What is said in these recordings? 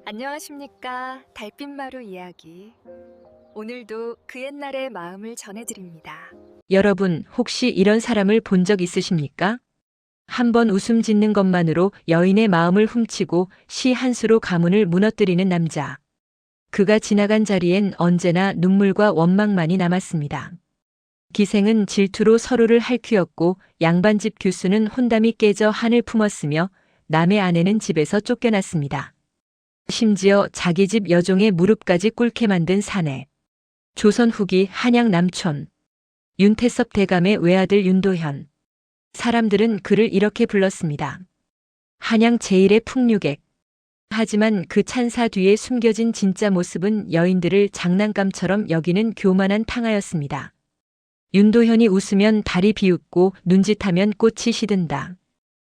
안녕하십니까. 달빛마루 이야기. 오늘도 그 옛날의 마음을 전해드립니다. 여러분, 혹시 이런 사람을 본 적 있으십니까? 한 번 웃음 짓는 것만으로 여인의 마음을 훔치고 시 한 수로 가문을 무너뜨리는 남자. 그가 지나간 자리엔 언제나 눈물과 원망만이 남았습니다. 기생은 질투로 서로를 핥히었고 양반집 교수는 혼담이 깨져 한을 품었으며 남의 아내는 집에서 쫓겨났습니다. 심지어 자기 집 여종의 무릎까지 꿇게 만든 사내. 조선 후기 한양 남촌. 윤태섭 대감의 외아들 윤도현. 사람들은 그를 이렇게 불렀습니다. 한양 제1의 풍류객. 하지만 그 찬사 뒤에 숨겨진 진짜 모습은 여인들을 장난감처럼 여기는 교만한 탕하였습니다. 윤도현이 웃으면 달이 비웃고 눈짓하면 꽃이 시든다.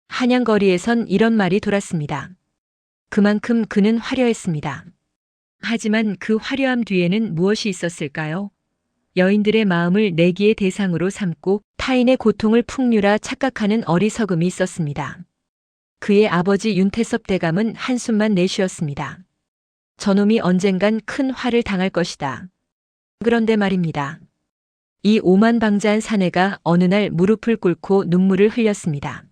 한양 거리에선 이런 말이 돌았습니다. 그만큼 그는 화려했습니다. 하지만 그 화려함 뒤에는 무엇이 있었을까요? 여인들의 마음을 내기의 대상으로 삼고 타인의 고통을 풍류라 착각하는 어리석음이 있었습니다. 그의 아버지 윤태섭 대감은 한숨만 내쉬었습니다. 저놈이 언젠간 큰 화를 당할 것이다. 그런데 말입니다. 이 오만방자한 사내가 어느 날 무릎을 꿇고 눈물을 흘렸습니다.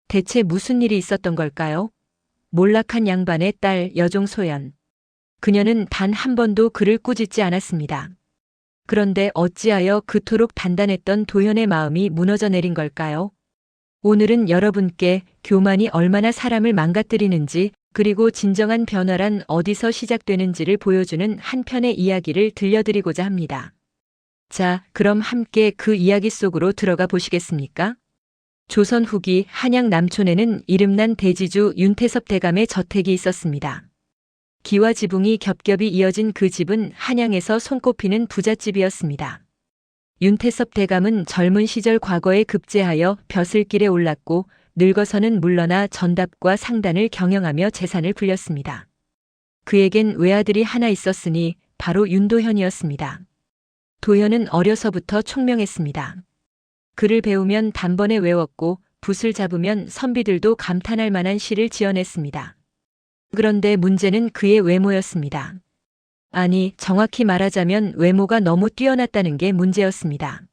대체 무슨 일이 있었던 걸까요? 몰락한 양반의 딸 여종 소연. 그녀는 단 한 번도 그를 꾸짖지 않았습니다. 그런데 어찌하여 그토록 단단했던 도현의 마음이 무너져 내린 걸까요? 오늘은 여러분께 교만이 얼마나 사람을 망가뜨리는지 그리고 진정한 변화란 어디서 시작되는지를 보여주는 한 편의 이야기를 들려드리고자 합니다. 자, 그럼 함께 그 이야기 속으로 들어가 보시겠습니까? 조선 후기 한양 남촌에는 이름난 대지주 윤태섭 대감의 저택이 있었습니다. 기와 지붕이 겹겹이 이어진 그 집은 한양에서 손꼽히는 부잣집이었습니다. 윤태섭 대감은 젊은 시절 과거에 급제하여 벼슬길에 올랐고 늙어서는 물러나 전답과 상단을 경영하며 재산을 불렸습니다. 그에겐 외아들이 하나 있었으니 바로 윤도현이었습니다. 도현은 어려서부터 총명했습니다. 글을 배우면 단번에 외웠고 붓을 잡으면 선비들도 감탄할 만한 시를 지어냈습니다. 그런데 문제는 그의 외모였습니다. 아니, 정확히 말하자면 외모가 너무 뛰어났다는 게 문제였습니다.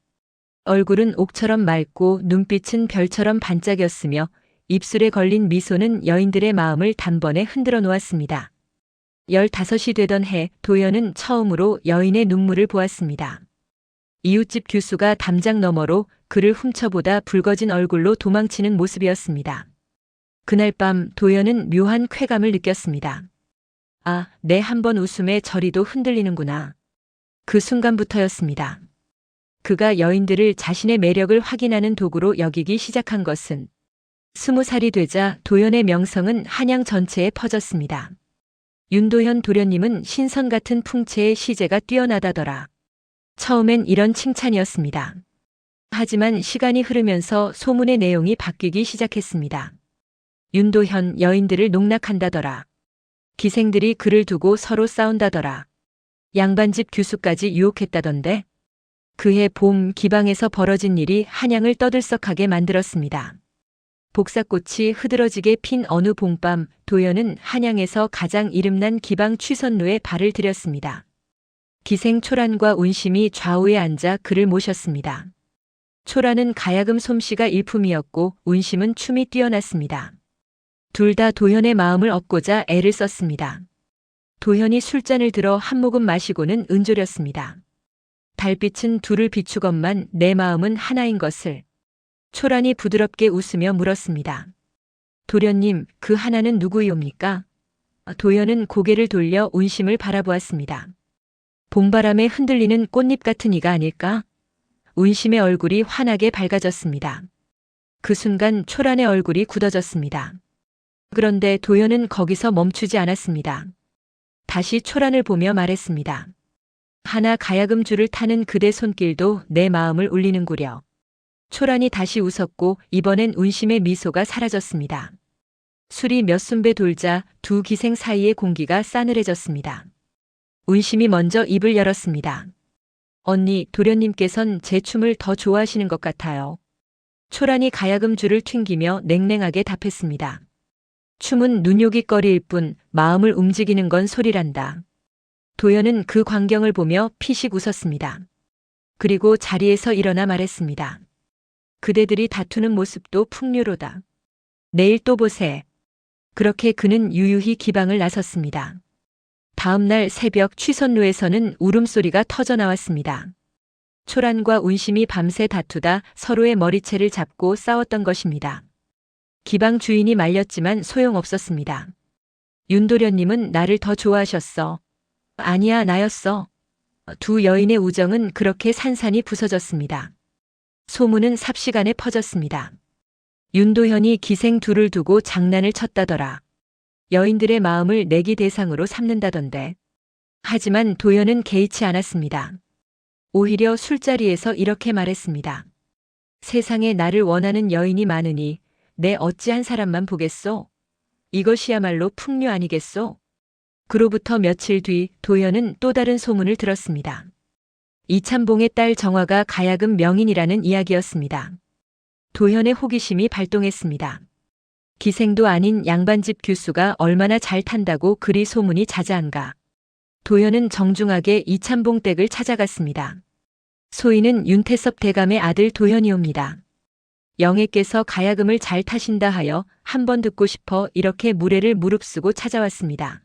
얼굴은 옥처럼 맑고 눈빛은 별처럼 반짝였으며 입술에 걸린 미소는 여인들의 마음을 단번에 흔들어 놓았습니다. 15이 되던 해 도연은 처음으로 여인의 눈물을 보았습니다. 이웃집 교수가 담장 너머로 그를 훔쳐보다 붉어진 얼굴로 도망치는 모습이었습니다. 그날 밤 도연은 묘한 쾌감을 느꼈습니다. 아, 내 한 번 웃음에 저리도 흔들리는구나. 그 순간부터였습니다. 그가 여인들을 자신의 매력을 확인하는 도구로 여기기 시작한 것은 20살이 되자 도연의 명성은 한양 전체에 퍼졌습니다. 윤도현 도련님은 신선 같은 풍채의 시제가 뛰어나다더라. 처음엔 이런 칭찬이었습니다. 하지만 시간이 흐르면서 소문의 내용이 바뀌기 시작했습니다. 윤도현 여인들을 농락한다더라. 기생들이 그를 두고 서로 싸운다더라. 양반집 교수까지 유혹했다던데. 그해 봄 기방에서 벌어진 일이 한양을 떠들썩하게 만들었습니다. 복사꽃이 흐드러지게 핀 어느 봄밤 도연은 한양에서 가장 이름난 기방 취선로에 발을 들였습니다. 기생 초란과 운심이 좌우에 앉아 그를 모셨습니다. 초란은 가야금 솜씨가 일품이었고 운심은 춤이 뛰어났습니다. 둘 다 도현의 마음을 얻고자 애를 썼습니다. 도현이 술잔을 들어 한 모금 마시고는 은졸였습니다. 달빛은 둘을 비추건만 내 마음은 하나인 것을. 초란이 부드럽게 웃으며 물었습니다. 도련님, 그 하나는 누구이옵니까? 도현은 고개를 돌려 운심을 바라보았습니다. 봄바람에 흔들리는 꽃잎 같은 이가 아닐까? 운심의 얼굴이 환하게 밝아졌습니다. 그 순간 초란의 얼굴이 굳어졌습니다. 그런데 도연은 거기서 멈추지 않았습니다. 다시 초란을 보며 말했습니다. 하나 가야금 줄을 타는 그대 손길도 내 마음을 울리는구려. 초란이 다시 웃었고 이번엔 운심의 미소가 사라졌습니다. 술이 몇 순배 돌자 두 기생 사이의 공기가 싸늘해졌습니다. 운심이 먼저 입을 열었습니다. 언니, 도련님께선 제 춤을 더 좋아하시는 것 같아요. 초란이 가야금 줄을 튕기며 냉랭하게 답했습니다. 춤은 눈요깃거리일 뿐 마음을 움직이는 건 소리란다. 도연은 그 광경을 보며 피식 웃었습니다. 그리고 자리에서 일어나 말했습니다. 그대들이 다투는 모습도 풍류로다. 내일 또 보세. 그렇게 그는 유유히 기방을 나섰습니다. 다음 날 새벽 취선로에서는 울음소리가 터져 나왔습니다. 초란과 운심이 밤새 다투다 서로의 머리채를 잡고 싸웠던 것입니다. 기방 주인이 말렸지만 소용없었습니다. 윤도련님은 나를 더 좋아하셨어. 아니야, 나였어. 두 여인의 우정은 그렇게 산산이 부서졌습니다. 소문은 삽시간에 퍼졌습니다. 윤도현이 기생 둘을 두고 장난을 쳤다더라. 여인들의 마음을 내기 대상으로 삼는다던데. 하지만 도연은 개의치 않았습니다. 오히려 술자리에서 이렇게 말했습니다. 세상에 나를 원하는 여인이 많으니 내 어찌한 사람만 보겠소? 이것이야말로 풍류 아니겠소? 그로부터 며칠 뒤 도연은 또 다른 소문을 들었습니다. 이참봉의 딸 정화가 가야금 명인이라는 이야기였습니다. 도현의 호기심이 발동했습니다. 기생도 아닌 양반집 교수가 얼마나 잘 탄다고 그리 소문이 자자한가. 도현은 정중하게 이참봉 댁을 찾아갔습니다. 소인은 윤태섭 대감의 아들 도현이옵니다. 영애께서 가야금을 잘 타신다 하여 한번 듣고 싶어 이렇게 무례를 무릅쓰고 찾아왔습니다.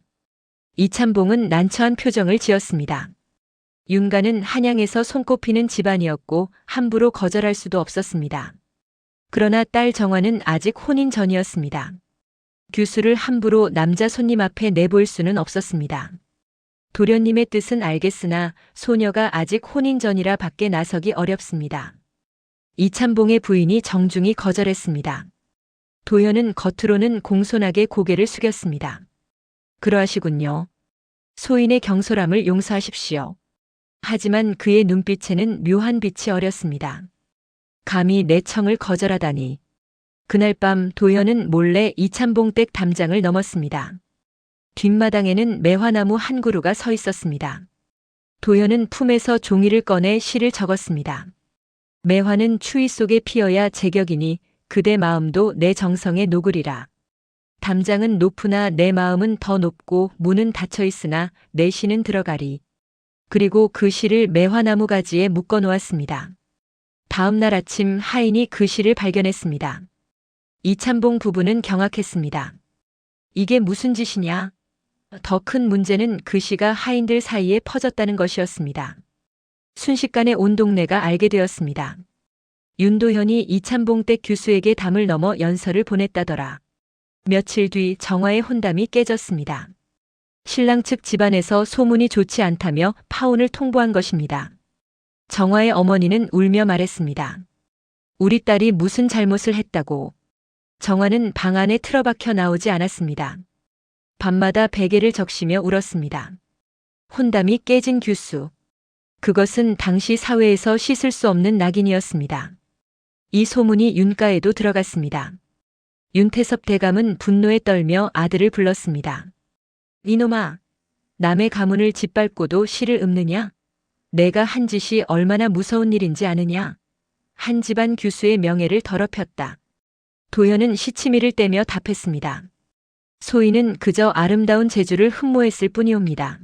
이참봉은 난처한 표정을 지었습니다. 윤가는 한양에서 손꼽히는 집안이었고 함부로 거절할 수도 없었습니다. 그러나 딸 정화는 아직 혼인 전이었습니다. 규수를 함부로 남자 손님 앞에 내볼 수는 없었습니다. 도련님의 뜻은 알겠으나 소녀가 아직 혼인 전이라 밖에 나서기 어렵습니다. 이참봉의 부인이 정중히 거절했습니다. 도연은 겉으로는 공손하게 고개를 숙였습니다. 그러하시군요. 소인의 경솔함을 용서하십시오. 하지만 그의 눈빛에는 묘한 빛이 어렸습니다. 감히 내 청을 거절하다니. 그날 밤 도연은 몰래 이참봉 댁 담장을 넘었습니다. 뒷마당에는 매화나무 한 그루가 서 있었습니다. 도연은 품에서 종이를 꺼내 시를 적었습니다. 매화는 추위 속에 피어야 제격이니 그대 마음도 내 정성에 녹으리라. 담장은 높으나 내 마음은 더 높고 문은 닫혀 있으나 내 시는 들어가리. 그리고 그 시를 매화나무 가지에 묶어 놓았습니다. 다음 날 아침 하인이 그 시를 발견했습니다. 이참봉 부부는 경악했습니다. 이게 무슨 짓이냐? 더 큰 문제는 그 시가 하인들 사이에 퍼졌다는 것이었습니다. 순식간에 온 동네가 알게 되었습니다. 윤도현이 이참봉 댁 교수에게 담을 넘어 연설을 보냈다더라. 며칠 뒤 정화의 혼담이 깨졌습니다. 신랑 측 집안에서 소문이 좋지 않다며 파혼을 통보한 것입니다. 정화의 어머니는 울며 말했습니다. 우리 딸이 무슨 잘못을 했다고. 정화는 방 안에 틀어박혀 나오지 않았습니다. 밤마다 베개를 적시며 울었습니다. 혼담이 깨진 규수. 그것은 당시 사회에서 씻을 수 없는 낙인이었습니다. 이 소문이 윤가에도 들어갔습니다. 윤태섭 대감은 분노에 떨며 아들을 불렀습니다. 이놈아, 남의 가문을 짓밟고도 시를 읊느냐? 내가 한 짓이 얼마나 무서운 일인지 아느냐? 한 집안 규수의 명예를 더럽혔다. 도연은 시치미를 떼며 답했습니다. 소인은 그저 아름다운 재주를 흠모했을 뿐이옵니다.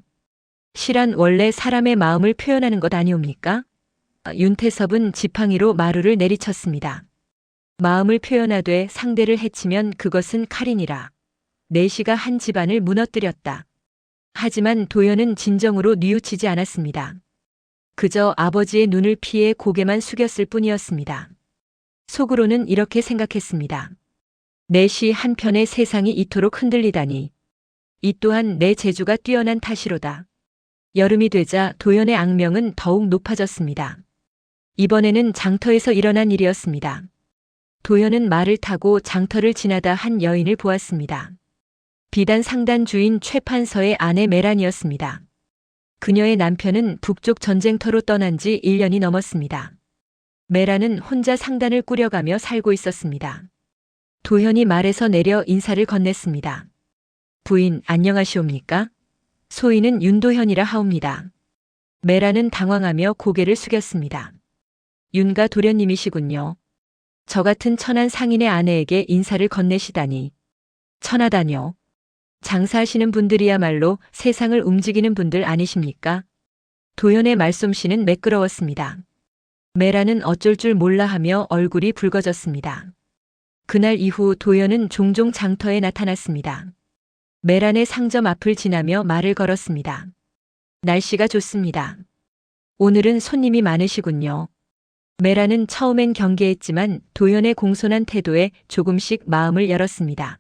시란 원래 사람의 마음을 표현하는 것 아니옵니까? 윤태섭은 지팡이로 마루를 내리쳤습니다. 마음을 표현하되 상대를 해치면 그것은 칼이니라. 내 시가 한 집안을 무너뜨렸다. 하지만 도연은 진정으로 뉘우치지 않았습니다. 그저 아버지의 눈을 피해 고개만 숙였을 뿐이었습니다. 속으로는 이렇게 생각했습니다. 내 시 한편에 세상이 이토록 흔들리다니. 이 또한 내 재주가 뛰어난 탓이로다. 여름이 되자 도연의 악명은 더욱 높아졌습니다. 이번에는 장터에서 일어난 일이었습니다. 도연은 말을 타고 장터를 지나다 한 여인을 보았습니다. 비단 상단 주인 최판서의 아내 메란이었습니다. 그녀의 남편은 북쪽 전쟁터로 떠난 지 1년이 넘었습니다. 메란은 혼자 상단을 꾸려가며 살고 있었습니다. 도현이 말에서 내려 인사를 건넸습니다. 부인 안녕하시옵니까? 소인은 윤도현이라 하옵니다. 메란은 당황하며 고개를 숙였습니다. 윤가 도련님이시군요. 저 같은 천한 상인의 아내에게 인사를 건네시다니. 천하다뇨. 장사하시는 분들이야말로 세상을 움직이는 분들 아니십니까? 도연의 말솜씨는 매끄러웠습니다. 메라는 어쩔 줄 몰라 하며 얼굴이 붉어졌습니다. 그날 이후 도연은 종종 장터에 나타났습니다. 메란의 상점 앞을 지나며 말을 걸었습니다. 날씨가 좋습니다. 오늘은 손님이 많으시군요. 메라는 처음엔 경계했지만 도연의 공손한 태도에 조금씩 마음을 열었습니다.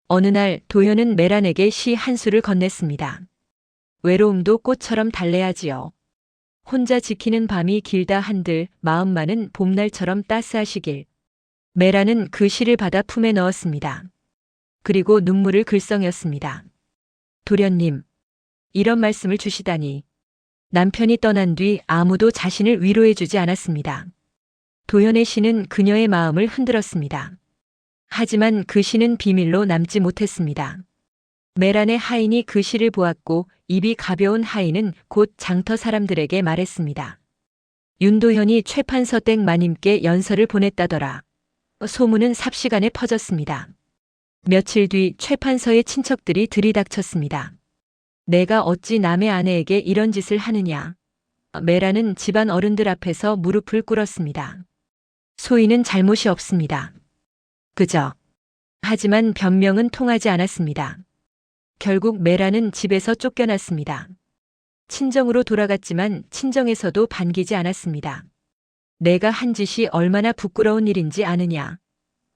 어느 날 도연은 메란에게 시 한 수를 건넸습니다. 외로움도 꽃처럼 달래야지요. 혼자 지키는 밤이 길다 한들 마음만은 봄날처럼 따스하시길. 메라는 그 시를 받아 품에 넣었습니다. 그리고 눈물을 글썽였습니다. 도련님, 이런 말씀을 주시다니. 남편이 떠난 뒤 아무도 자신을 위로해주지 않았습니다. 도연의 시는 그녀의 마음을 흔들었습니다. 하지만 그 시는 비밀로 남지 못했습니다. 메란의 하인이 그 시를 보았고 입이 가벼운 하인은 곧 장터 사람들에게 말했습니다. 윤도현이 최판서 댁 마님께 연서를 보냈다더라. 소문은 삽시간에 퍼졌습니다. 며칠 뒤 최판서의 친척들이 들이닥쳤습니다. 내가 어찌 남의 아내에게 이런 짓을 하느냐. 메라는 집안 어른들 앞에서 무릎을 꿇었습니다. 소인은 잘못이 없습니다. 그저. 하지만 변명은 통하지 않았습니다. 결국 메라는 집에서 쫓겨났습니다. 친정으로 돌아갔지만 친정에서도 반기지 않았습니다. 내가 한 짓이 얼마나 부끄러운 일인지 아느냐.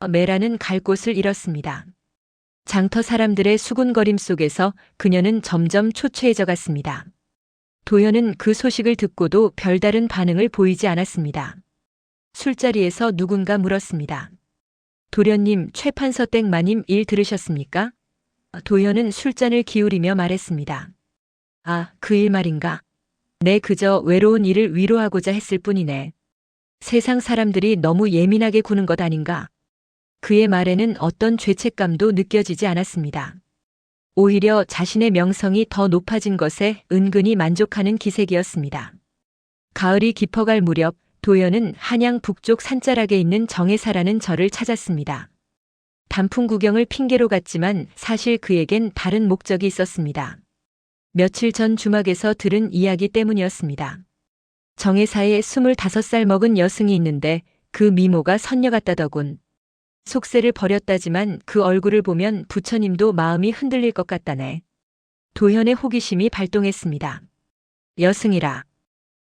메라는 갈 곳을 잃었습니다. 장터 사람들의 수군거림 속에서 그녀는 점점 초췌해져 갔습니다. 도연은 그 소식을 듣고도 별다른 반응을 보이지 않았습니다. 술자리에서 누군가 물었습니다. 도련님, 최판서 댁 마님 일 들으셨습니까? 도연은 술잔을 기울이며 말했습니다. 아, 그 일 말인가? 내 그저 외로운 이를 위로하고자 했을 뿐이네. 세상 사람들이 너무 예민하게 구는 것 아닌가? 그의 말에는 어떤 죄책감도 느껴지지 않았습니다. 오히려 자신의 명성이 더 높아진 것에 은근히 만족하는 기색이었습니다. 가을이 깊어갈 무렵 도연은 한양 북쪽 산자락에 있는 정해사라는 절을 찾았습니다. 단풍 구경을 핑계로 갔지만 사실 그에겐 다른 목적이 있었습니다. 며칠 전 주막에서 들은 이야기 때문이었습니다. 정해사에 25살 먹은 여승이 있는데 그 미모가 선녀 같다더군. 속세를 버렸다지만 그 얼굴을 보면 부처님도 마음이 흔들릴 것 같다네. 도현의 호기심이 발동했습니다. 여승이라.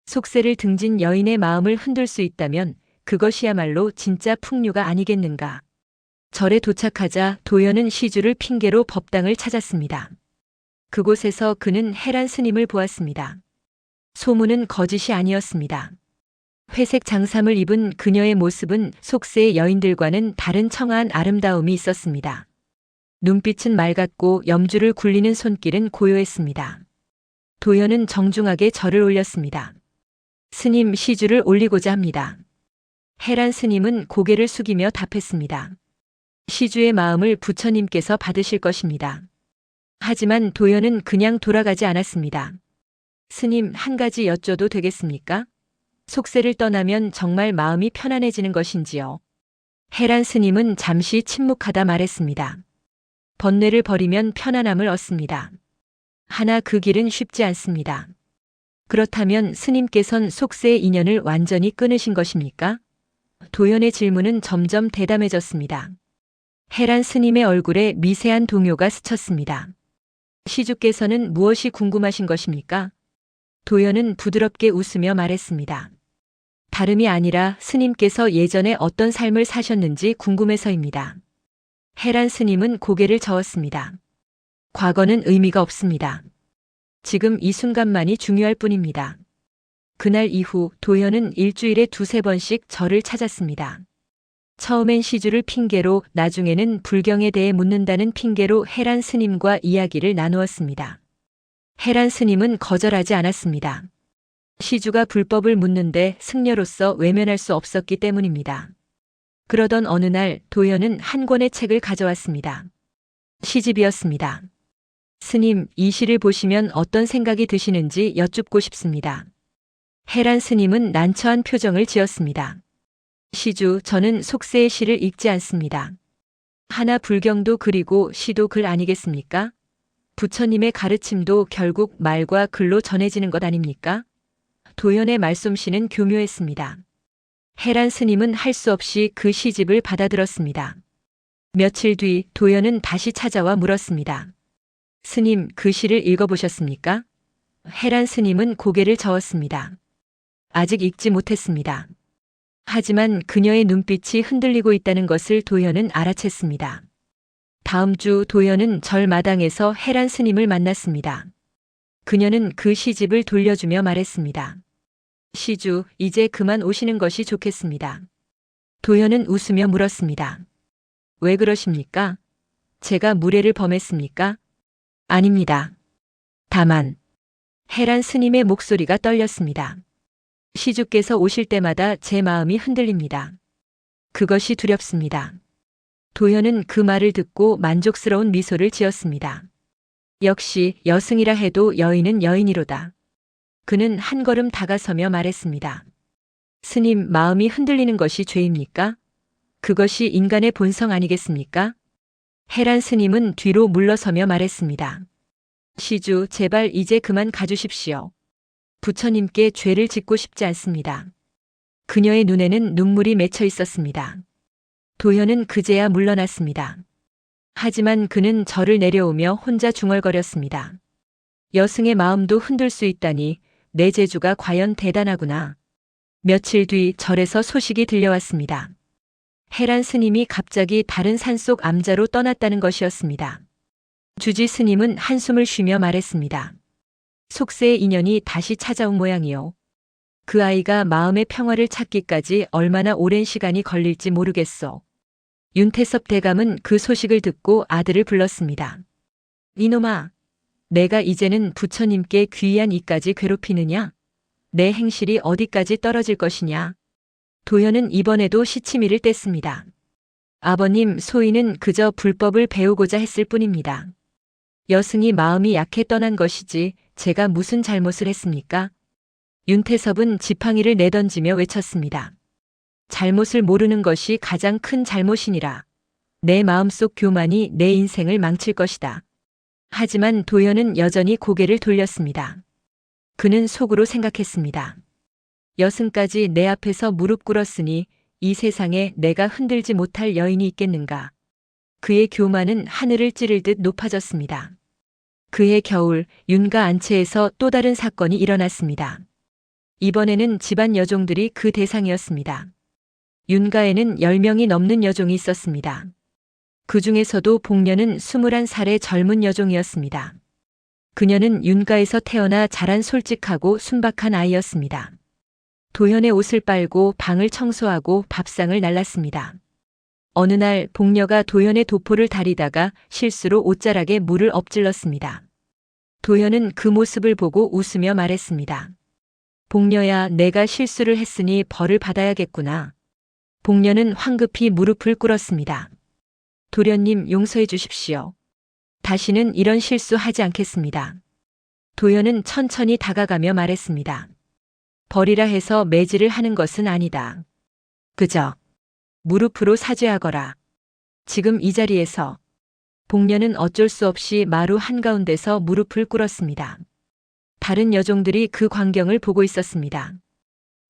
속세를 등진 여인의 마음을 흔들 수 있다면 그것이야말로 진짜 풍류가 아니겠는가. 절에 도착하자 도연은 시주를 핑계로 법당을 찾았습니다. 그곳에서 그는 해란 스님을 보았습니다. 소문은 거짓이 아니었습니다. 회색 장삼을 입은 그녀의 모습은 속세의 여인들과는 다른 청아한 아름다움이 있었습니다. 눈빛은 맑았고 염주를 굴리는 손길은 고요했습니다. 도연은 정중하게 절을 올렸습니다. 스님, 시주를 올리고자 합니다. 해란 스님은 고개를 숙이며 답했습니다. 시주의 마음을 부처님께서 받으실 것입니다. 하지만 도연은 그냥 돌아가지 않았습니다. 스님, 한 가지 여쭤도 되겠습니까? 속세를 떠나면 정말 마음이 편안해지는 것인지요? 해란 스님은 잠시 침묵하다 말했습니다. 번뇌를 버리면 편안함을 얻습니다. 하나 그 길은 쉽지 않습니다. 그렇다면 스님께선 속세의 인연을 완전히 끊으신 것입니까? 도연의 질문은 점점 대담해졌습니다. 해란 스님의 얼굴에 미세한 동요가 스쳤습니다. 시주께서는 무엇이 궁금하신 것입니까? 도연은 부드럽게 웃으며 말했습니다. 다름이 아니라 스님께서 예전에 어떤 삶을 사셨는지 궁금해서입니다. 해란 스님은 고개를 저었습니다. 과거는 의미가 없습니다. 지금 이 순간만이 중요할 뿐입니다. 그날 이후 도연은 일주일에 2~3번씩 절을 찾았습니다. 처음엔 시주를 핑계로, 나중에는 불경에 대해 묻는다는 핑계로 해란 스님과 이야기를 나누었습니다. 해란 스님은 거절하지 않았습니다. 시주가 불법을 묻는데 승려로서 외면할 수 없었기 때문입니다. 그러던 어느 날 도연은 한 권의 책을 가져왔습니다. 시집이었습니다. 스님, 이 시를 보시면 어떤 생각이 드시는지 여쭙고 싶습니다. 해란 스님은 난처한 표정을 지었습니다. 시주, 저는 속세의 시를 읽지 않습니다. 하나 불경도 글이고 시도 글 아니겠습니까? 부처님의 가르침도 결국 말과 글로 전해지는 것 아닙니까? 도연의 말솜씨는 교묘했습니다. 해란 스님은 할 수 없이 그 시집을 받아들었습니다. 며칠 뒤 도연은 다시 찾아와 물었습니다. 스님, 그 시를 읽어보셨습니까? 해란 스님은 고개를 저었습니다. 아직 읽지 못했습니다. 하지만 그녀의 눈빛이 흔들리고 있다는 것을 도연은 알아챘습니다. 다음 주 도연은 절 마당에서 해란 스님을 만났습니다. 그녀는 그 시집을 돌려주며 말했습니다. 시주, 이제 그만 오시는 것이 좋겠습니다. 도연은 웃으며 물었습니다. 왜 그러십니까? 제가 무례를 범했습니까? 아닙니다. 다만, 해란 스님의 목소리가 떨렸습니다. 시주께서 오실 때마다 제 마음이 흔들립니다. 그것이 두렵습니다. 도연은 그 말을 듣고 만족스러운 미소를 지었습니다. 역시 여승이라 해도 여인은 여인이로다. 그는 한 걸음 다가서며 말했습니다. 스님, 마음이 흔들리는 것이 죄입니까? 그것이 인간의 본성 아니겠습니까? 해란 스님은 뒤로 물러서며 말했습니다. 시주, 제발 이제 그만 가주십시오. 부처님께 죄를 짓고 싶지 않습니다. 그녀의 눈에는 눈물이 맺혀 있었습니다. 도연은 그제야 물러났습니다. 하지만 그는 절을 내려오며 혼자 중얼거렸습니다. 여승의 마음도 흔들 수 있다니 내 재주가 과연 대단하구나. 며칠 뒤 절에서 소식이 들려왔습니다. 해란 스님이 갑자기 다른 산속 암자로 떠났다는 것이었습니다. 주지 스님은 한숨을 쉬며 말했습니다. 속세의 인연이 다시 찾아온 모양이요. 그 아이가 마음의 평화를 찾기까지 얼마나 오랜 시간이 걸릴지 모르겠소. 윤태섭 대감은 그 소식을 듣고 아들을 불렀습니다. 이놈아, 내가 이제는 부처님께 귀한 이까지 괴롭히느냐? 내 행실이 어디까지 떨어질 것이냐? 도연은 이번에도 시치미를 뗐습니다. 아버님, 소인은 그저 불법을 배우고자 했을 뿐입니다. 여승이 마음이 약해 떠난 것이지 제가 무슨 잘못을 했습니까? 윤태섭은 지팡이를 내던지며 외쳤습니다. 잘못을 모르는 것이 가장 큰 잘못이니라. 내 마음속 교만이 내 인생을 망칠 것이다. 하지만 도연은 여전히 고개를 돌렸습니다. 그는 속으로 생각했습니다. 여승까지 내 앞에서 무릎 꿇었으니 이 세상에 내가 흔들지 못할 여인이 있겠는가. 그의 교만은 하늘을 찌를 듯 높아졌습니다. 그해 겨울 윤가 안채에서 또 다른 사건이 일어났습니다. 이번에는 집안 여종들이 그 대상이었습니다. 윤가에는 10명이 넘는 여종이 있었습니다. 그 중에서도 복녀는 21살의 젊은 여종이었습니다. 그녀는 윤가에서 태어나 자란 솔직하고 순박한 아이였습니다. 도연의 옷을 빨고 방을 청소하고 밥상을 날랐습니다. 어느 날 복녀가 도연의 도포를 다리다가 실수로 옷자락에 물을 엎질렀습니다. 도연은 그 모습을 보고 웃으며 말했습니다. 복녀야, 내가 실수를 했으니 벌을 받아야겠구나. 복녀는 황급히 무릎을 꿇었습니다. 도련님, 용서해 주십시오. 다시는 이런 실수하지 않겠습니다. 도연은 천천히 다가가며 말했습니다. 벌이라 해서 매질을 하는 것은 아니다. 그저 무릎으로 사죄하거라. 지금 이 자리에서. 복녀는 어쩔 수 없이 마루 한가운데서 무릎을 꿇었습니다. 다른 여종들이 그 광경을 보고 있었습니다.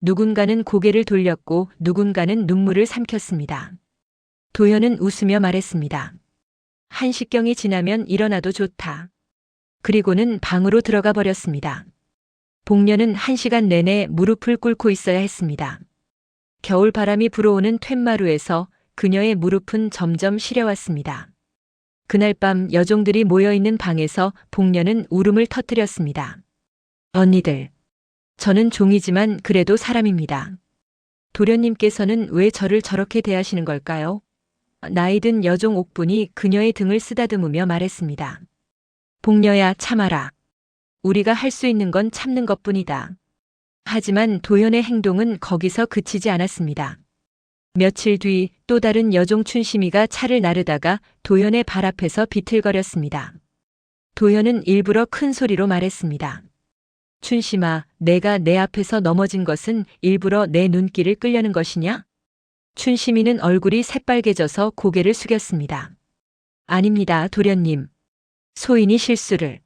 누군가는 고개를 돌렸고 누군가는 눈물을 삼켰습니다. 도연은 웃으며 말했습니다. 한식경이 지나면 일어나도 좋다. 그리고는 방으로 들어가 버렸습니다. 복녀는 1시간 내내 무릎을 꿇고 있어야 했습니다. 겨울 바람이 불어오는 툇마루에서 그녀의 무릎은 점점 시려왔습니다. 그날 밤 여종들이 모여있는 방에서 복녀는 울음을 터뜨렸습니다. 언니들, 저는 종이지만 그래도 사람입니다. 도련님께서는 왜 저를 저렇게 대하시는 걸까요? 나이든 여종 옥분이 그녀의 등을 쓰다듬으며 말했습니다. 복녀야, 참아라. 우리가 할 수 있는 건 참는 것뿐이다. 하지만 도연의 행동은 거기서 그치지 않았습니다. 며칠 뒤 또 다른 여종 춘심이가 차를 나르다가 도연의 발 앞에서 비틀거렸습니다. 도연은 일부러 큰 소리로 말했습니다. 춘심아, 내가 내 앞에서 넘어진 것은 일부러 내 눈길을 끌려는 것이냐? 춘심이는 얼굴이 새빨개져서 고개를 숙였습니다. 아닙니다, 도련님. 소인이 실수를.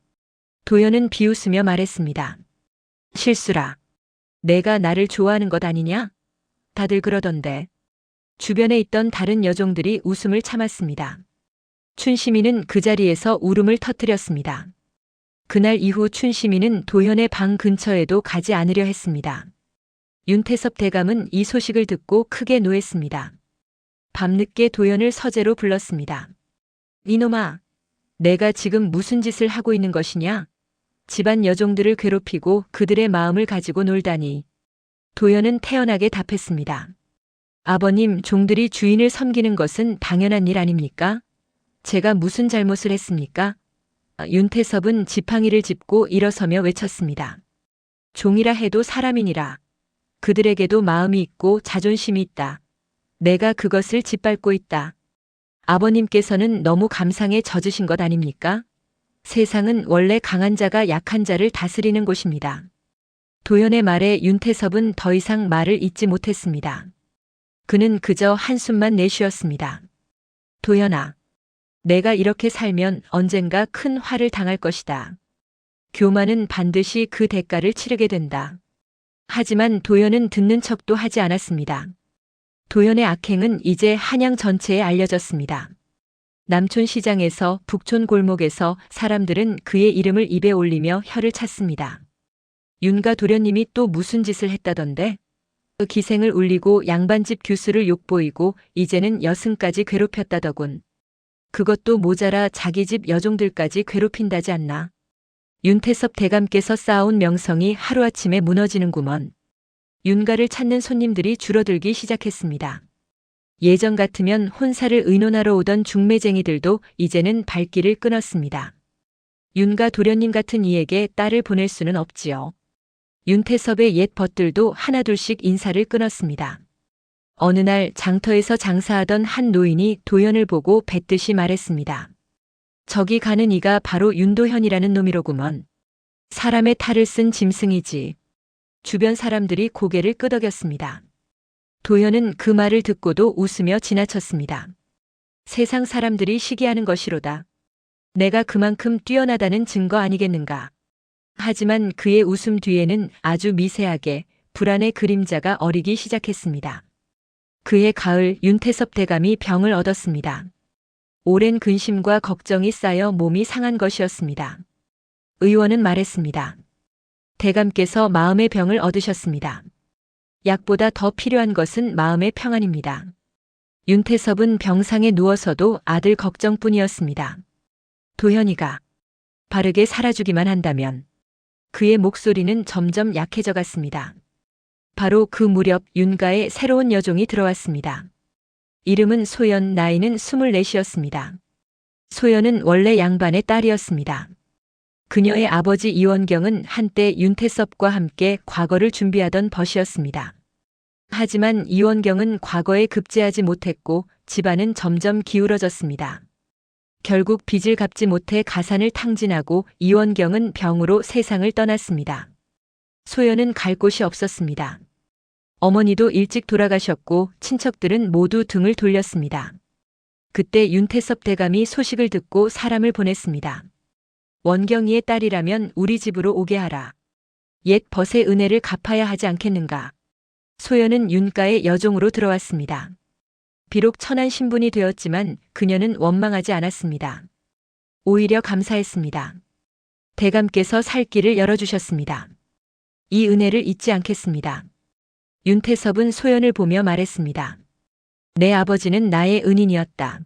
도연은 비웃으며 말했습니다. 실수라. 내가 나를 좋아하는 것 아니냐? 다들 그러던데. 주변에 있던 다른 여종들이 웃음을 참았습니다. 춘심이는 그 자리에서 울음을 터뜨렸습니다. 그날 이후 춘심이는 도현의 방 근처에도 가지 않으려 했습니다. 윤태섭 대감은 이 소식을 듣고 크게 노했습니다. 밤늦게 도현을 서재로 불렀습니다. 이놈아, 내가 지금 무슨 짓을 하고 있는 것이냐? 집안 여종들을 괴롭히고 그들의 마음을 가지고 놀다니. 도현은 태연하게 답했습니다. 아버님, 종들이 주인을 섬기는 것은 당연한 일 아닙니까? 제가 무슨 잘못을 했습니까? 윤태섭은 지팡이를 짚고 일어서며 외쳤습니다. 종이라 해도 사람이니라. 그들에게도 마음이 있고 자존심이 있다. 내가 그것을 짓밟고 있다. 아버님께서는 너무 감상에 젖으신 것 아닙니까? 세상은 원래 강한 자가 약한 자를 다스리는 곳입니다. 도연의 말에 윤태섭은 더 이상 말을 잇지 못했습니다. 그는 그저 한숨만 내쉬었습니다. 도연아, 내가 이렇게 살면 언젠가 큰 화를 당할 것이다. 교만은 반드시 그 대가를 치르게 된다. 하지만 도연은 듣는 척도 하지 않았습니다. 도연의 악행은 이제 한양 전체에 알려졌습니다. 남촌 시장에서 북촌 골목에서 사람들은 그의 이름을 입에 올리며 혀를 찼습니다. 윤가 도련님이 또 무슨 짓을 했다던데? 그 기생을 울리고 양반집 교수를 욕보이고 이제는 여승까지 괴롭혔다더군. 그것도 모자라 자기 집 여종들까지 괴롭힌다지 않나. 윤태섭 대감께서 쌓아온 명성이 하루아침에 무너지는구먼. 윤가를 찾는 손님들이 줄어들기 시작했습니다. 예전 같으면 혼사를 의논하러 오던 중매쟁이들도 이제는 발길을 끊었습니다. 윤가 도련님 같은 이에게 딸을 보낼 수는 없지요. 윤태섭의 옛 벗들도 하나둘씩 인사를 끊었습니다. 어느 날 장터에서 장사하던 한 노인이 도연을 보고 뱉듯이 말했습니다. 저기 가는 이가 바로 윤도현이라는 놈이로구먼. 사람의 탈을 쓴 짐승이지. 주변 사람들이 고개를 끄덕였습니다. 도현은 그 말을 듣고도 웃으며 지나쳤습니다. 세상 사람들이 시기하는 것이로다. 내가 그만큼 뛰어나다는 증거 아니겠는가. 하지만 그의 웃음 뒤에는 아주 미세하게 불안의 그림자가 어리기 시작했습니다. 그해 가을 윤태섭 대감이 병을 얻었습니다. 오랜 근심과 걱정이 쌓여 몸이 상한 것이었습니다. 의원은 말했습니다. 대감께서 마음의 병을 얻으셨습니다. 약보다 더 필요한 것은 마음의 평안입니다. 윤태섭은 병상에 누워서도 아들 걱정뿐이었습니다. 도현이가 바르게 살아주기만 한다면. 그의 목소리는 점점 약해져 갔습니다. 바로 그 무렵 윤가에 새로운 여종이 들어왔습니다. 이름은 소연, 나이는 24이었습니다. 소연은 원래 양반의 딸이었습니다. 그녀의 아버지 이원경은 한때 윤태섭과 함께 과거를 준비하던 벗이었습니다. 하지만 이원경은 과거에 급제하지 못했고 집안은 점점 기울어졌습니다. 결국 빚을 갚지 못해 가산을 탕진하고 이원경은 병으로 세상을 떠났습니다. 소연은 갈 곳이 없었습니다. 어머니도 일찍 돌아가셨고 친척들은 모두 등을 돌렸습니다. 그때 윤태섭 대감이 소식을 듣고 사람을 보냈습니다. 원경이의 딸이라면 우리 집으로 오게 하라. 옛 벗의 은혜를 갚아야 하지 않겠는가. 소연은 윤가의 여종으로 들어왔습니다. 비록 천한 신분이 되었지만 그녀는 원망하지 않았습니다. 오히려 감사했습니다. 대감께서 살 길을 열어주셨습니다. 이 은혜를 잊지 않겠습니다. 윤태섭은 소연을 보며 말했습니다. 내 아버지는 나의 은인이었다.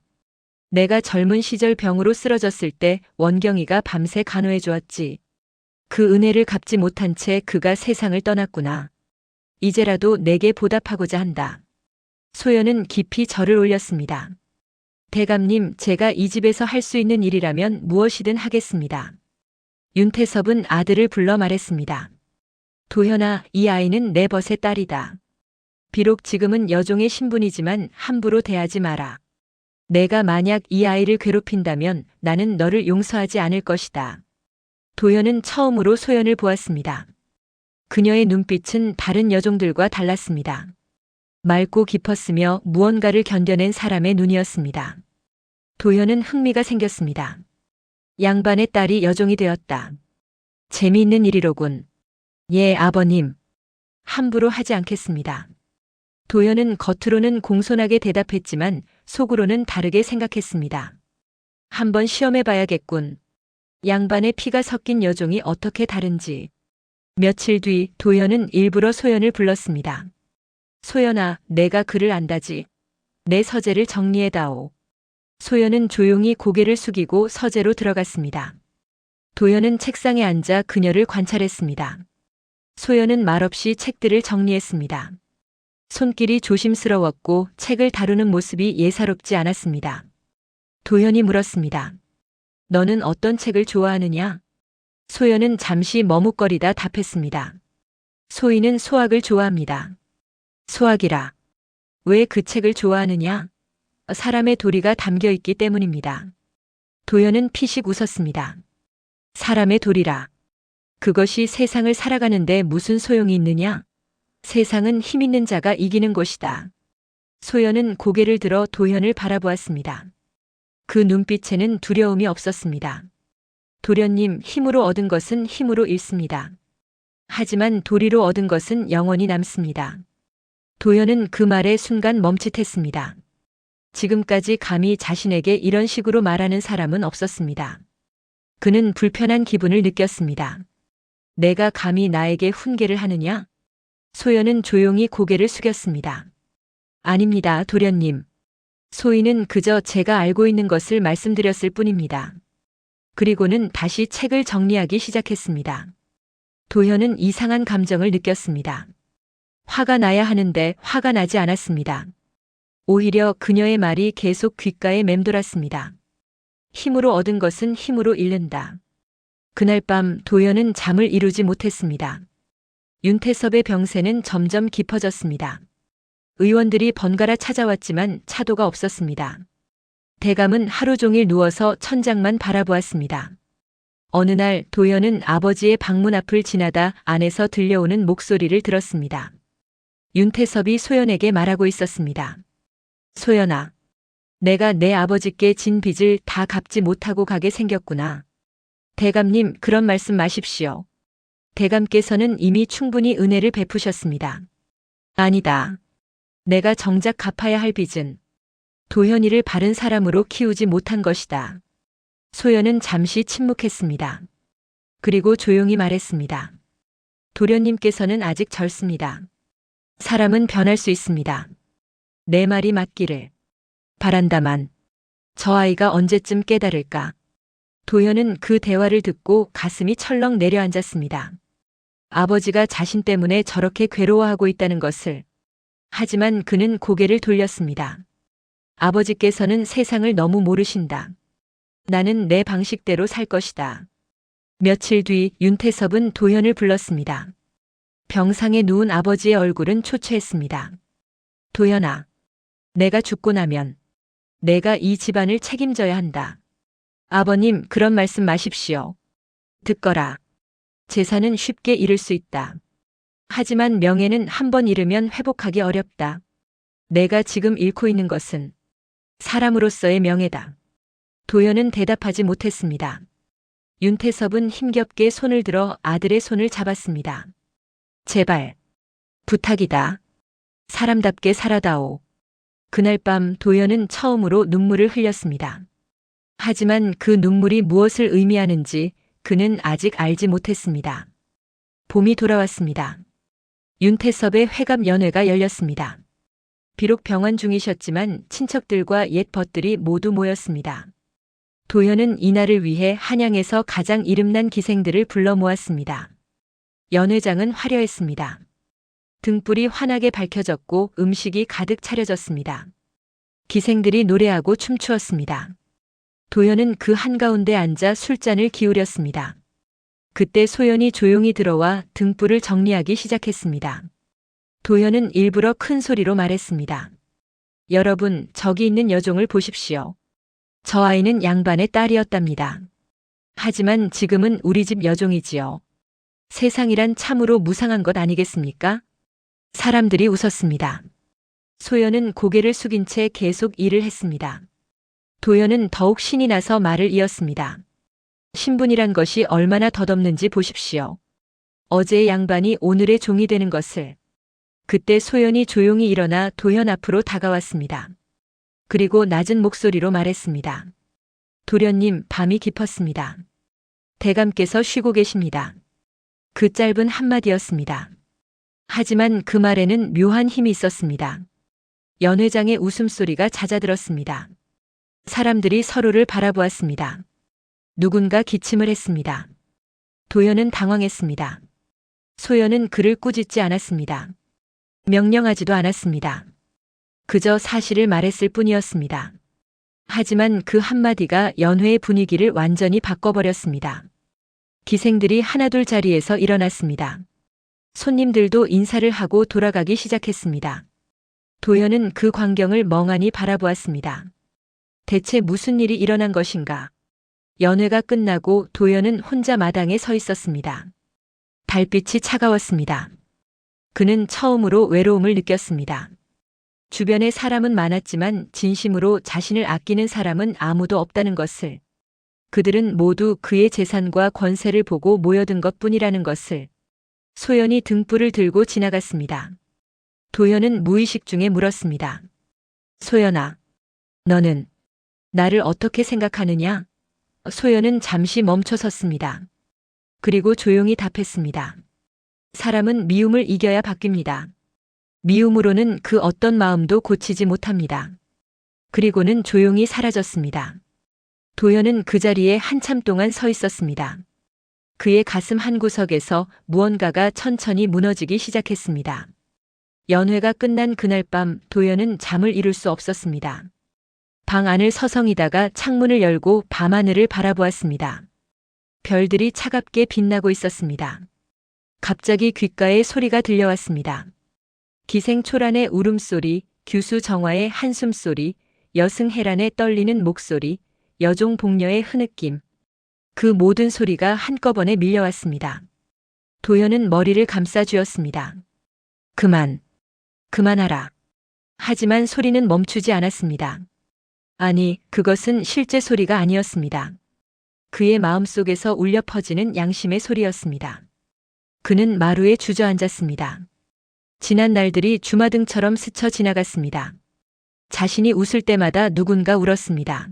내가 젊은 시절 병으로 쓰러졌을 때 원경이가 밤새 간호해 주었지. 그 은혜를 갚지 못한 채 그가 세상을 떠났구나. 이제라도 내게 보답하고자 한다. 소연은 깊이 절을 올렸습니다. 대감님, 제가 이 집에서 할 수 있는 일이라면 무엇이든 하겠습니다. 윤태섭은 아들을 불러 말했습니다. 도현아, 이 아이는 내 벗의 딸이다. 비록 지금은 여종의 신분이지만 함부로 대하지 마라. 내가 만약 이 아이를 괴롭힌다면 나는 너를 용서하지 않을 것이다. 도현은 처음으로 소연을 보았습니다. 그녀의 눈빛은 다른 여종들과 달랐습니다. 맑고 깊었으며 무언가를 견뎌낸 사람의 눈이었습니다. 도현은 흥미가 생겼습니다. 양반의 딸이 여종이 되었다. 재미있는 일이로군. 예, 아버님. 함부로 하지 않겠습니다. 도현은 겉으로는 공손하게 대답했지만 속으로는 다르게 생각했습니다. 한번 시험해 봐야겠군. 양반의 피가 섞인 여종이 어떻게 다른지. 며칠 뒤 도현은 일부러 소연을 불렀습니다. 소연아, 내가 글을 안다지. 내 서재를 정리해다오. 소연은 조용히 고개를 숙이고 서재로 들어갔습니다. 도현은 책상에 앉아 그녀를 관찰했습니다. 소연은 말없이 책들을 정리했습니다. 손길이 조심스러웠고 책을 다루는 모습이 예사롭지 않았습니다. 도현이 물었습니다. 너는 어떤 책을 좋아하느냐? 소연은 잠시 머뭇거리다 답했습니다. 소희는 소학을 좋아합니다. 소학이라. 왜 그 책을 좋아하느냐? 사람의 도리가 담겨 있기 때문입니다. 도현은 피식 웃었습니다. 사람의 도리라. 그것이 세상을 살아가는데 무슨 소용이 있느냐? 세상은 힘 있는 자가 이기는 것이다. 소연은 고개를 들어 도현을 바라보았습니다. 그 눈빛에는 두려움이 없었습니다. 도련님, 힘으로 얻은 것은 힘으로 잃습니다. 하지만 도리로 얻은 것은 영원히 남습니다. 도현은 그 말에 순간 멈칫했습니다. 지금까지 감히 자신에게 이런 식으로 말하는 사람은 없었습니다. 그는 불편한 기분을 느꼈습니다. 내가 감히 나에게 훈계를 하느냐? 소연은 조용히 고개를 숙였습니다. 아닙니다, 도련님. 소희는 그저 제가 알고 있는 것을 말씀드렸을 뿐입니다. 그리고는 다시 책을 정리하기 시작했습니다. 도현은 이상한 감정을 느꼈습니다. 화가 나야 하는데 화가 나지 않았습니다. 오히려 그녀의 말이 계속 귓가에 맴돌았습니다. 힘으로 얻은 것은 힘으로 잃는다. 그날 밤 도현은 잠을 이루지 못했습니다. 윤태섭의 병세는 점점 깊어졌습니다. 의원들이 번갈아 찾아왔지만 차도가 없었습니다. 대감은 하루 종일 누워서 천장만 바라보았습니다. 어느 날 도현은 아버지의 방문 앞을 지나다 안에서 들려오는 목소리를 들었습니다. 윤태섭이 소연에게 말하고 있었습니다. 소연아, 내가 내 아버지께 진 빚을 다 갚지 못하고 가게 생겼구나. 대감님, 그런 말씀 마십시오. 대감께서는 이미 충분히 은혜를 베푸셨습니다. 아니다. 내가 정작 갚아야 할 빚은 도현이를 바른 사람으로 키우지 못한 것이다. 소연은 잠시 침묵했습니다. 그리고 조용히 말했습니다. 도련님께서는 아직 젊습니다. 사람은 변할 수 있습니다. 내 말이 맞기를 바란다만 저 아이가 언제쯤 깨달을까? 도현은 그 대화를 듣고 가슴이 철렁 내려앉았습니다. 아버지가 자신 때문에 저렇게 괴로워하고 있다는 것을. 하지만 그는 고개를 돌렸습니다. 아버지께서는 세상을 너무 모르신다. 나는 내 방식대로 살 것이다. 며칠 뒤 윤태섭은 도현을 불렀습니다. 병상에 누운 아버지의 얼굴은 초췌했습니다. 도현아, 내가 죽고 나면 내가 이 집안을 책임져야 한다. 아버님, 그런 말씀 마십시오. 듣거라. 재산은 쉽게 잃을 수 있다. 하지만 명예는 한 번 잃으면 회복하기 어렵다. 내가 지금 잃고 있는 것은 사람으로서의 명예다. 도현은 대답하지 못했습니다. 윤태섭은 힘겹게 손을 들어 아들의 손을 잡았습니다. 제발, 부탁이다. 사람답게 살아다오. 그날 밤 도현은 처음으로 눈물을 흘렸습니다. 하지만 그 눈물이 무엇을 의미하는지 그는 아직 알지 못했습니다. 봄이 돌아왔습니다. 윤태섭의 회갑 연회가 열렸습니다. 비록 병환 중이셨지만 친척들과 옛 벗들이 모두 모였습니다. 도현은 이날을 위해 한양에서 가장 이름난 기생들을 불러 모았습니다. 연회장은 화려했습니다. 등불이 환하게 밝혀졌고 음식이 가득 차려졌습니다. 기생들이 노래하고 춤추었습니다. 도현은 그 한가운데 앉아 술잔을 기울였습니다. 그때 소연이 조용히 들어와 등불을 정리하기 시작했습니다. 도현은 일부러 큰 소리로 말했습니다. 여러분, 저기 있는 여종을 보십시오. 저 아이는 양반의 딸이었답니다. 하지만 지금은 우리 집 여종이지요. 세상이란 참으로 무상한 것 아니겠습니까? 사람들이 웃었습니다. 소연은 고개를 숙인 채 계속 일을 했습니다. 도연은 더욱 신이 나서 말을 이었습니다. 신분이란 것이 얼마나 덧없는지 보십시오. 어제의 양반이 오늘의 종이 되는 것을. 그때 소연이 조용히 일어나 도연 앞으로 다가왔습니다. 그리고 낮은 목소리로 말했습니다. 도련님, 밤이 깊었습니다. 대감께서 쉬고 계십니다. 그 짧은 한마디였습니다. 하지만 그 말에는 묘한 힘이 있었습니다. 연 회장의 웃음소리가 잦아들었습니다. 사람들이 서로를 바라보았습니다. 누군가 기침을 했습니다. 도연은 당황했습니다. 소연은 그를 꾸짖지 않았습니다. 명령하지도 않았습니다. 그저 사실을 말했을 뿐이었습니다. 하지만 그 한마디가 연회의 분위기를 완전히 바꿔버렸습니다. 기생들이 하나둘 자리에서 일어났습니다. 손님들도 인사를 하고 돌아가기 시작했습니다. 도연은 그 광경을 멍하니 바라보았습니다. 대체 무슨 일이 일어난 것인가? 연회가 끝나고 도연은 혼자 마당에 서 있었습니다. 달빛이 차가웠습니다. 그는 처음으로 외로움을 느꼈습니다. 주변에 사람은 많았지만 진심으로 자신을 아끼는 사람은 아무도 없다는 것을, 그들은 모두 그의 재산과 권세를 보고 모여든 것뿐이라는 것을. 소연이 등불을 들고 지나갔습니다. 도연은 무의식 중에 물었습니다. 소연아, 너는 나를 어떻게 생각하느냐? 소연은 잠시 멈춰 섰습니다. 그리고 조용히 답했습니다. 사람은 미움을 이겨야 바뀝니다. 미움으로는 그 어떤 마음도 고치지 못합니다. 그리고는 조용히 사라졌습니다. 도연은 그 자리에 한참 동안 서 있었습니다. 그의 가슴 한구석에서 무언가가 천천히 무너지기 시작했습니다. 연회가 끝난 그날 밤 도연은 잠을 이룰 수 없었습니다. 방 안을 서성이다가 창문을 열고 밤하늘을 바라보았습니다. 별들이 차갑게 빛나고 있었습니다. 갑자기 귓가에 소리가 들려왔습니다. 기생 초란의 울음소리, 규수 정화의 한숨소리, 여승 해란의 떨리는 목소리, 여종 복녀의 흐느낌. 그 모든 소리가 한꺼번에 밀려왔습니다. 도연은 머리를 감싸 쥐었습니다. 그만하라. 하지만 소리는 멈추지 않았습니다. 아니, 그것은 실제 소리가 아니었습니다. 그의 마음속에서 울려 퍼지는 양심의 소리였습니다. 그는 마루에 주저앉았습니다. 지난 날들이 주마등처럼 스쳐 지나갔습니다. 자신이 웃을 때마다 누군가 울었습니다.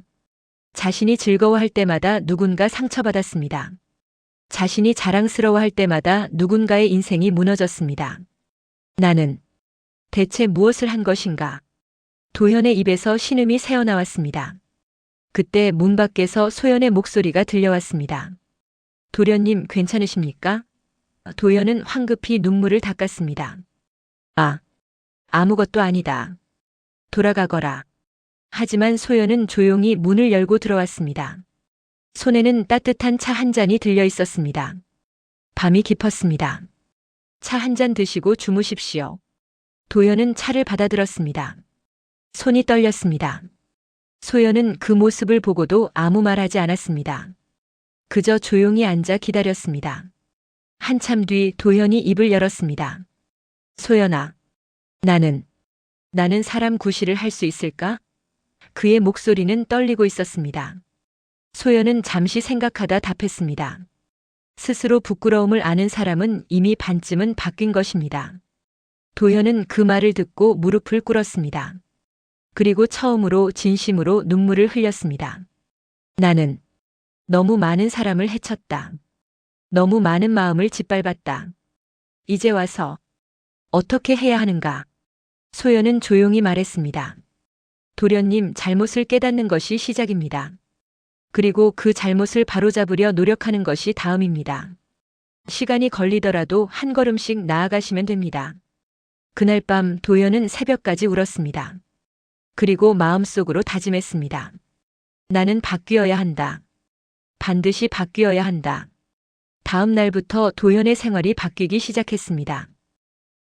자신이 즐거워할 때마다 누군가 상처받았습니다. 자신이 자랑스러워할 때마다 누군가의 인생이 무너졌습니다. 나는 대체 무엇을 한 것인가? 도연의 입에서 신음이 새어나왔습니다. 그때 문 밖에서 소연의 목소리가 들려왔습니다. 도련님, 괜찮으십니까? 도연은 황급히 눈물을 닦았습니다. 아무것도 아니다. 돌아가거라. 하지만 소연은 조용히 문을 열고 들어왔습니다. 손에는 따뜻한 차 한 잔이 들려 있었습니다. 밤이 깊었습니다. 차 한 잔 드시고 주무십시오. 도연은 차를 받아들었습니다. 손이 떨렸습니다. 소연은 그 모습을 보고도 아무 말 하지 않았습니다. 그저 조용히 앉아 기다렸습니다. 한참 뒤 도연이 입을 열었습니다. 소연아, 나는 사람 구실을 할 수 있을까? 그의 목소리는 떨리고 있었습니다. 소연은 잠시 생각하다 답했습니다. 스스로 부끄러움을 아는 사람은 이미 반쯤은 바뀐 것입니다. 도연은 그 말을 듣고 무릎을 꿇었습니다. 그리고 처음으로 진심으로 눈물을 흘렸습니다. 나는 너무 많은 사람을 해쳤다. 너무 많은 마음을 짓밟았다. 이제 와서 어떻게 해야 하는가? 소연은 조용히 말했습니다. 도련님, 잘못을 깨닫는 것이 시작입니다. 그리고 그 잘못을 바로잡으려 노력하는 것이 다음입니다. 시간이 걸리더라도 한 걸음씩 나아가시면 됩니다. 그날 밤 도연은 새벽까지 울었습니다. 그리고 마음속으로 다짐했습니다. 나는 바뀌어야 한다. 반드시 바뀌어야 한다. 다음 날부터 도연의 생활이 바뀌기 시작했습니다.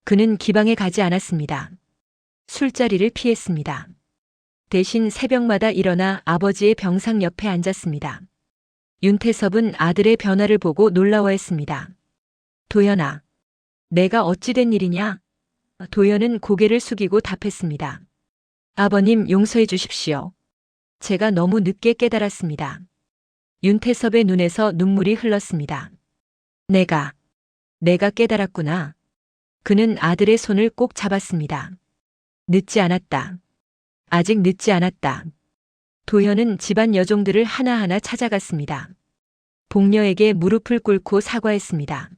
그는 기방에 가지 않았습니다. 술자리를 피했습니다. 대신 새벽마다 일어나 아버지의 병상 옆에 앉았습니다. 윤태섭은 아들의 변화를 보고 놀라워했습니다. 도연아, 내가 어찌 된 일이냐? 도연은 고개를 숙이고 답했습니다. 아버님 용서해 주십시오. 제가 너무 늦게 깨달았습니다. 윤태섭의 눈에서 눈물이 흘렀습니다. 내가 깨달았구나. 그는 아들의 손을 꼭 잡았습니다. 늦지 않았다. 아직 늦지 않았다. 도현은 집안 여종들을 하나하나 찾아갔습니다. 복녀에게 무릎을 꿇고 사과했습니다.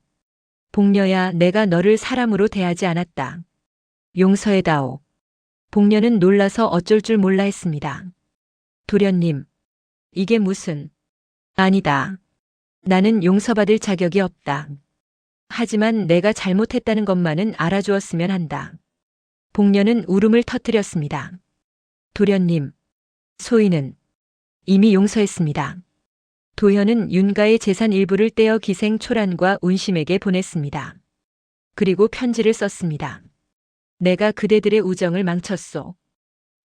복녀야, 내가 너를 사람으로 대하지 않았다. 용서해다오. 복녀는 놀라서 어쩔 줄 몰라 했습니다. 도련님, 이게 무슨... 아니다. 나는 용서받을 자격이 없다. 하지만 내가 잘못했다는 것만은 알아주었으면 한다. 복녀는 울음을 터뜨렸습니다. 도련님, 소인은 이미 용서했습니다. 도현은 윤가의 재산 일부를 떼어 기생 초란과 운심에게 보냈습니다. 그리고 편지를 썼습니다. 내가 그대들의 우정을 망쳤소.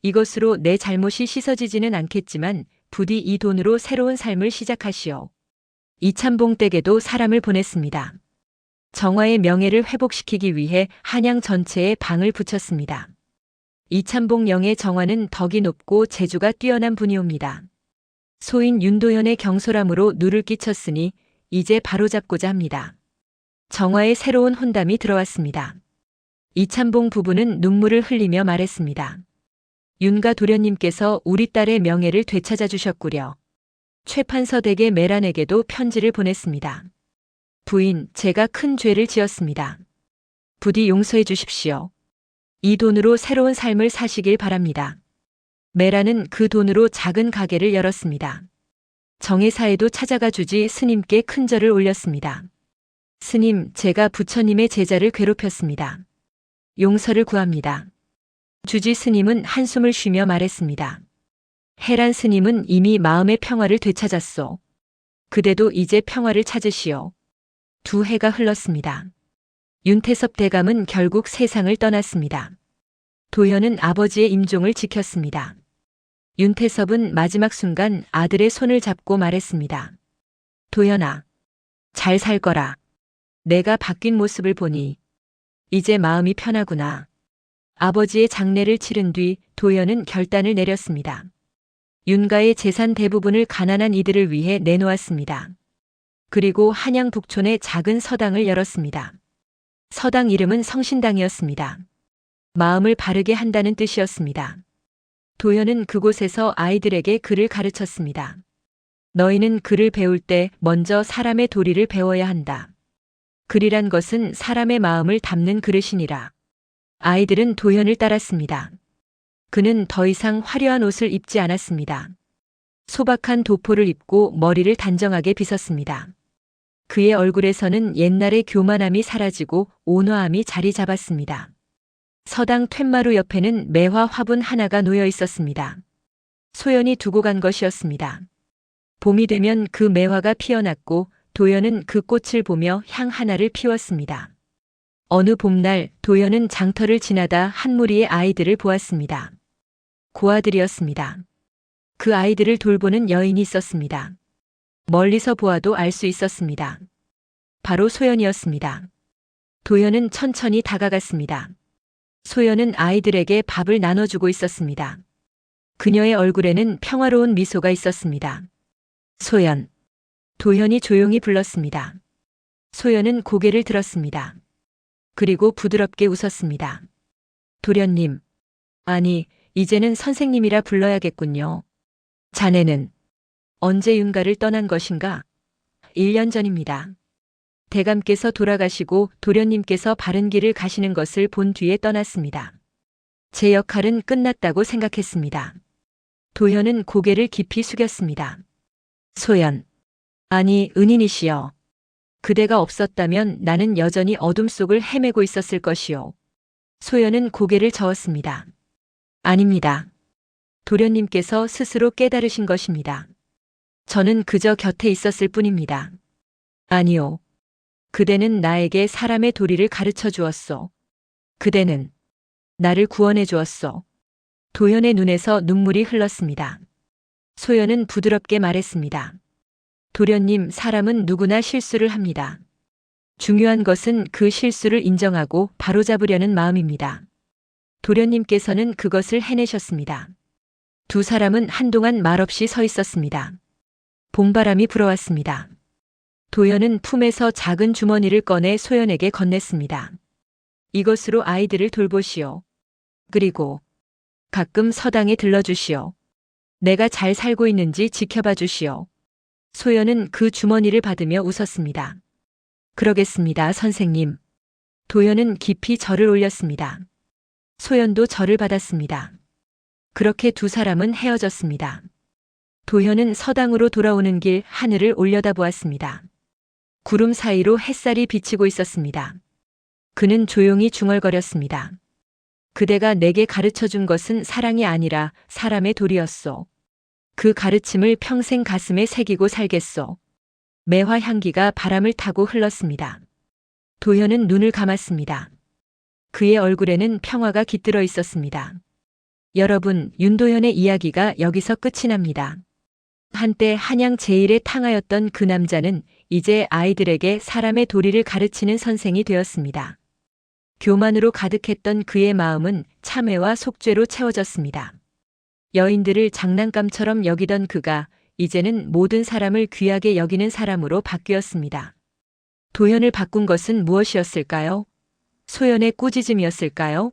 이것으로 내 잘못이 씻어지지는 않겠지만 부디 이 돈으로 새로운 삶을 시작하시오. 이참봉 댁에도 사람을 보냈습니다. 정화의 명예를 회복시키기 위해 한양 전체에 방을 붙였습니다. 이참봉 영의 정화는 덕이 높고 재주가 뛰어난 분이옵니다. 소인 윤도현의 경솔함으로 누를 끼쳤으니 이제 바로잡고자 합니다. 정화의 새로운 혼담이 들어왔습니다. 이참봉 부부는 눈물을 흘리며 말했습니다. 윤가 도련님께서 우리 딸의 명예를 되찾아 주셨구려. 최판서 댁의 메란에게도 편지를 보냈습니다. 부인, 제가 큰 죄를 지었습니다. 부디 용서해 주십시오. 이 돈으로 새로운 삶을 사시길 바랍니다. 메라는 그 돈으로 작은 가게를 열었습니다. 정의사에도 찾아가 주지 스님께 큰 절을 올렸습니다. 스님, 제가 부처님의 제자를 괴롭혔습니다. 용서를 구합니다. 주지 스님은 한숨을 쉬며 말했습니다. 해란 스님은 이미 마음의 평화를 되찾았소. 그대도 이제 평화를 찾으시오. 2해가 흘렀습니다. 윤태섭 대감은 결국 세상을 떠났습니다. 도현은 아버지의 임종을 지켰습니다. 윤태섭은 마지막 순간 아들의 손을 잡고 말했습니다. 도현아, 잘 살 거라. 내가 바뀐 모습을 보니 이제 마음이 편하구나. 아버지의 장례를 치른 뒤 도현은 결단을 내렸습니다. 윤가의 재산 대부분을 가난한 이들을 위해 내놓았습니다. 그리고 한양 북촌에 작은 서당을 열었습니다. 서당 이름은 성신당이었습니다. 마음을 바르게 한다는 뜻이었습니다. 도현은 그곳에서 아이들에게 글을 가르쳤습니다. 너희는 글을 배울 때 먼저 사람의 도리를 배워야 한다. 글이란 것은 사람의 마음을 담는 그릇이니라. 아이들은 도현을 따랐습니다. 그는 더 이상 화려한 옷을 입지 않았습니다. 소박한 도포를 입고 머리를 단정하게 빗었습니다. 그의 얼굴에서는 옛날의 교만함이 사라지고 온화함이 자리 잡았습니다. 서당 툇마루 옆에는 매화 화분 하나가 놓여 있었습니다. 소연이 두고 간 것이었습니다. 봄이 되면 그 매화가 피어났고 도연은 그 꽃을 보며 향 하나를 피웠습니다. 어느 봄날 도연은 장터를 지나다 한 무리의 아이들을 보았습니다. 고아들이었습니다. 그 아이들을 돌보는 여인이 있었습니다. 멀리서 보아도 알 수 있었습니다. 바로 소연이었습니다. 도연은 천천히 다가갔습니다. 소연은 아이들에게 밥을 나눠주고 있었습니다. 그녀의 얼굴에는 평화로운 미소가 있었습니다. 소연. 도현이 조용히 불렀습니다. 소연은 고개를 들었습니다. 그리고 부드럽게 웃었습니다. 도련님. 아니, 이제는 선생님이라 불러야겠군요. 자네는 언제 윤가를 떠난 것인가? 1년 전입니다. 대감께서 돌아가시고 도련님께서 바른 길을 가시는 것을 본 뒤에 떠났습니다. 제 역할은 끝났다고 생각했습니다. 도현은 고개를 깊이 숙였습니다. 소연. 아니, 은인이시여. 그대가 없었다면 나는 여전히 어둠 속을 헤매고 있었을 것이요. 소연은 고개를 저었습니다. 아닙니다. 도련님께서 스스로 깨달으신 것입니다. 저는 그저 곁에 있었을 뿐입니다. 아니요. 그대는 나에게 사람의 도리를 가르쳐 주었소. 그대는 나를 구원해 주었소. 도연의 눈에서 눈물이 흘렀습니다. 소연은 부드럽게 말했습니다. 도련님, 사람은 누구나 실수를 합니다. 중요한 것은 그 실수를 인정하고 바로잡으려는 마음입니다. 도련님께서는 그것을 해내셨습니다. 두 사람은 한동안 말없이 서 있었습니다. 봄바람이 불어왔습니다. 도연은 품에서 작은 주머니를 꺼내 소연에게 건넸습니다. 이것으로 아이들을 돌보시오. 그리고 가끔 서당에 들러주시오. 내가 잘 살고 있는지 지켜봐 주시오. 소연은 그 주머니를 받으며 웃었습니다. 그러겠습니다, 선생님. 도연은 깊이 절을 올렸습니다. 소연도 절을 받았습니다. 그렇게 두 사람은 헤어졌습니다. 도현은 서당으로 돌아오는 길 하늘을 올려다보았습니다. 구름 사이로 햇살이 비치고 있었습니다. 그는 조용히 중얼거렸습니다. 그대가 내게 가르쳐준 것은 사랑이 아니라 사람의 도리였소. 그 가르침을 평생 가슴에 새기고 살겠소. 매화 향기가 바람을 타고 흘렀습니다. 도현은 눈을 감았습니다. 그의 얼굴에는 평화가 깃들어 있었습니다. 여러분, 윤도현의 이야기가 여기서 끝이 납니다. 한때 한양 제1의 탕하였던 그 남자는 이제 아이들에게 사람의 도리를 가르치는 선생이 되었습니다. 교만으로 가득했던 그의 마음은 참회와 속죄로 채워졌습니다. 여인들을 장난감처럼 여기던 그가 이제는 모든 사람을 귀하게 여기는 사람으로 바뀌었습니다. 도현을 바꾼 것은 무엇이었을까요? 소연의 꾸짖음이었을까요?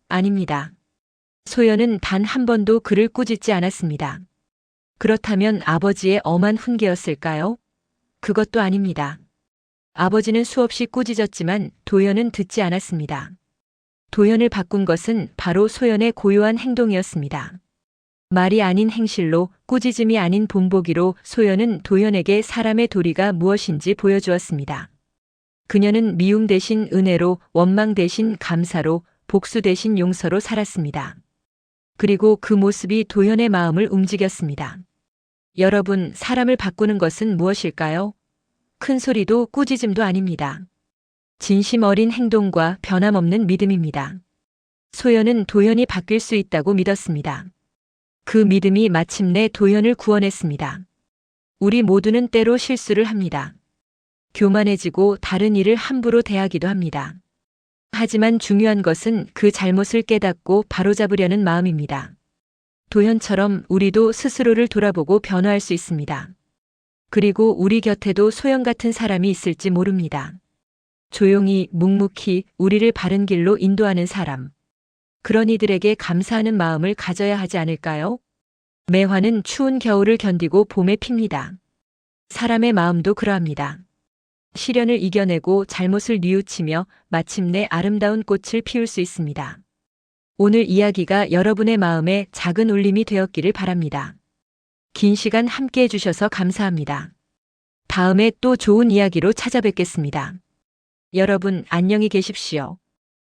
아닙니다. 소연은 단 한 번도 그를 꾸짖지 않았습니다. 그렇다면 아버지의 엄한 훈계였을까요? 그것도 아닙니다. 아버지는 수없이 꾸짖었지만 도연은 듣지 않았습니다. 도연을 바꾼 것은 바로 소연의 고요한 행동이었습니다. 말이 아닌 행실로, 꾸짖음이 아닌 본보기로 소연은 도연에게 사람의 도리가 무엇인지 보여주었습니다. 그녀는 미움 대신 은혜로, 원망 대신 감사로, 복수 대신 용서로 살았습니다. 그리고 그 모습이 도연의 마음을 움직였습니다. 여러분, 사람을 바꾸는 것은 무엇일까요? 큰 소리도 꾸짖음도 아닙니다. 진심 어린 행동과 변함없는 믿음입니다. 소연은 도연이 바뀔 수 있다고 믿었습니다. 그 믿음이 마침내 도연을 구원했습니다. 우리 모두는 때로 실수를 합니다. 교만해지고 다른 일을 함부로 대하기도 합니다. 하지만 중요한 것은 그 잘못을 깨닫고 바로잡으려는 마음입니다. 도현처럼 우리도 스스로를 돌아보고 변화할 수 있습니다. 그리고 우리 곁에도 소연 같은 사람이 있을지 모릅니다. 조용히 묵묵히 우리를 바른 길로 인도하는 사람. 그런 이들에게 감사하는 마음을 가져야 하지 않을까요? 매화는 추운 겨울을 견디고 봄에 핍니다. 사람의 마음도 그러합니다. 시련을 이겨내고 잘못을 뉘우치며 마침내 아름다운 꽃을 피울 수 있습니다. 오늘 이야기가 여러분의 마음에 작은 울림이 되었기를 바랍니다. 긴 시간 함께 해주셔서 감사합니다. 다음에 또 좋은 이야기로 찾아뵙겠습니다. 여러분, 안녕히 계십시오.